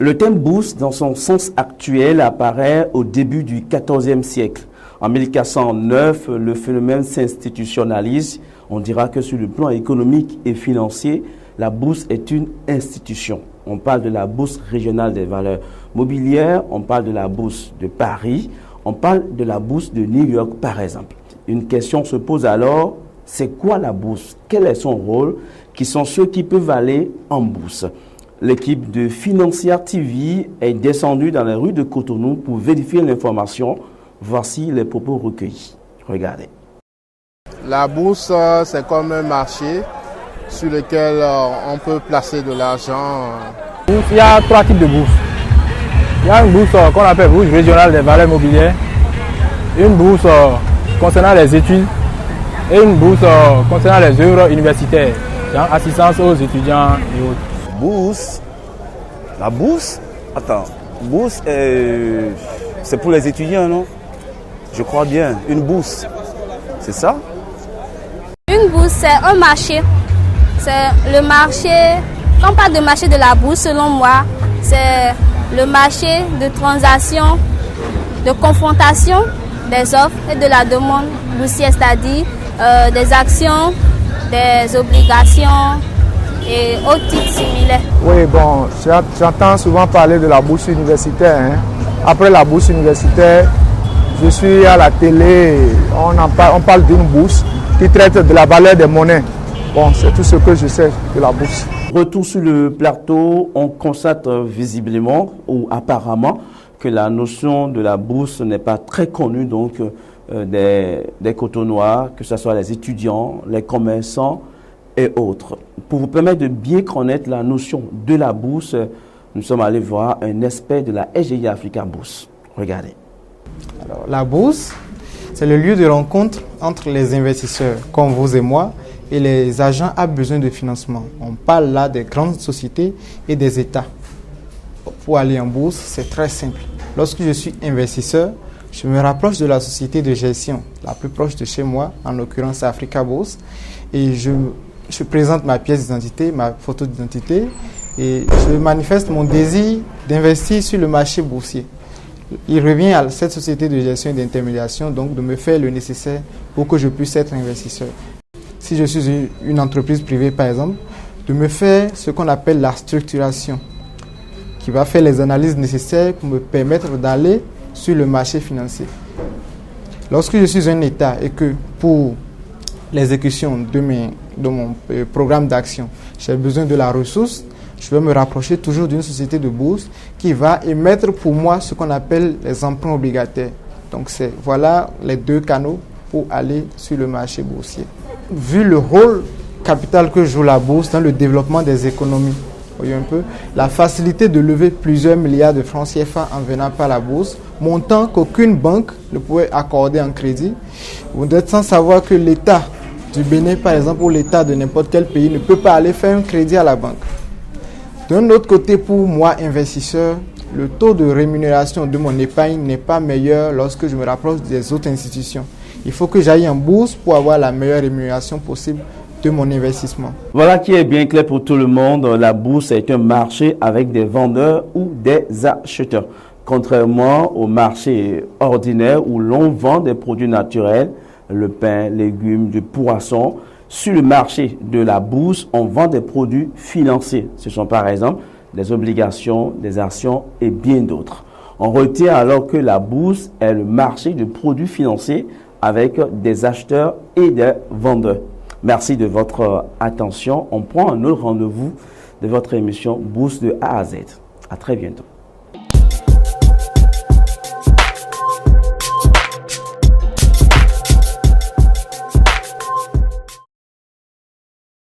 Le thème bourse, dans son sens actuel, apparaît au début du XIVe siècle. En 1409, le phénomène s'institutionnalise. On dira que sur le plan économique et financier, la bourse est une institution. On parle de la bourse régionale des valeurs mobilières, on parle de la bourse de Paris, on parle de la bourse de New York par exemple. Une question se pose alors, c'est quoi la bourse? Quel est son rôle? Qui sont ceux qui peuvent aller en bourse? L'équipe de Financière TV est descendue dans les rues de Cotonou pour vérifier l'information. Voici les propos recueillis. Regardez. La bourse, c'est comme un marché sur lequel on peut placer de l'argent. Il y a trois types de bourses. Il y a une bourse qu'on appelle bourse régionale des valeurs mobilières, une bourse concernant les études et une bourse concernant les œuvres universitaires, genre assistance aux étudiants et autres. Bourse, la bourse, attends, bourse, c'est pour les étudiants, non? Je crois bien, une bourse, c'est ça? Une bourse, c'est un marché. C'est le marché, quand on parle de marché de la bourse, selon moi, c'est le marché de transaction, de confrontation des offres et de la demande boursière, c'est-à-dire des actions, des obligations et autres titres similaires. Oui, bon, j'entends souvent parler de la bourse universitaire. Hein. Après la bourse universitaire, je suis à la télé, on parle d'une bourse qui traite de la valeur des monnaies. Bon, c'est tout ce que je sais de la bourse. Retour sur le plateau, on constate visiblement ou apparemment que la notion de la bourse n'est pas très connue donc des Cotonois, que ce soit les étudiants, les commerçants et autres. Pour vous permettre de bien connaître la notion de la bourse, nous sommes allés voir un expert de la SGI Africa Bourse. Regardez. Alors, la bourse, c'est le lieu de rencontre entre les investisseurs comme vous et moi et les agents à besoin de financement. On parle là des grandes sociétés et des États. Pour aller en bourse, c'est très simple. Lorsque je suis investisseur, je me rapproche de la société de gestion la plus proche de chez moi, en l'occurrence Africa Bourse, et je présente ma pièce d'identité, ma photo d'identité, et je manifeste mon désir d'investir sur le marché boursier. Il revient à cette société de gestion et d'intermédiation donc de me faire le nécessaire pour que je puisse être investisseur. Si je suis une entreprise privée par exemple, de me faire ce qu'on appelle la structuration, qui va faire les analyses nécessaires pour me permettre d'aller sur le marché financier. Lorsque je suis un État et que pour l'exécution de mon programme d'action, j'ai besoin de la ressource, je vais me rapprocher toujours d'une société de bourse qui va émettre pour moi ce qu'on appelle les emprunts obligataires. Donc voilà les deux canaux pour aller sur le marché boursier. Vu le rôle capital que joue la bourse dans le développement des économies, voyez un peu, la facilité de lever plusieurs milliards de francs CFA en venant par la bourse, montant qu'aucune banque ne pouvait accorder en crédit. Vous êtes sans savoir que l'État du Bénin, par exemple, ou l'État de n'importe quel pays ne peut pas aller faire un crédit à la banque. D'un autre côté, pour moi, investisseur, le taux de rémunération de mon épargne n'est pas meilleur lorsque je me rapproche des autres institutions. Il faut que j'aille en bourse pour avoir la meilleure rémunération possible de mon investissement. Voilà qui est bien clair pour tout le monde. La bourse est un marché avec des vendeurs ou des acheteurs. Contrairement au marché ordinaire où l'on vend des produits naturels, le pain, légumes, du poisson, sur le marché de la bourse, on vend des produits financiers. Ce sont par exemple des obligations, des actions et bien d'autres. On retient alors que la bourse est le marché de produits financiers avec des acheteurs et des vendeurs. Merci de votre attention. On prend un autre rendez-vous de votre émission Bourse de A à Z. À très bientôt.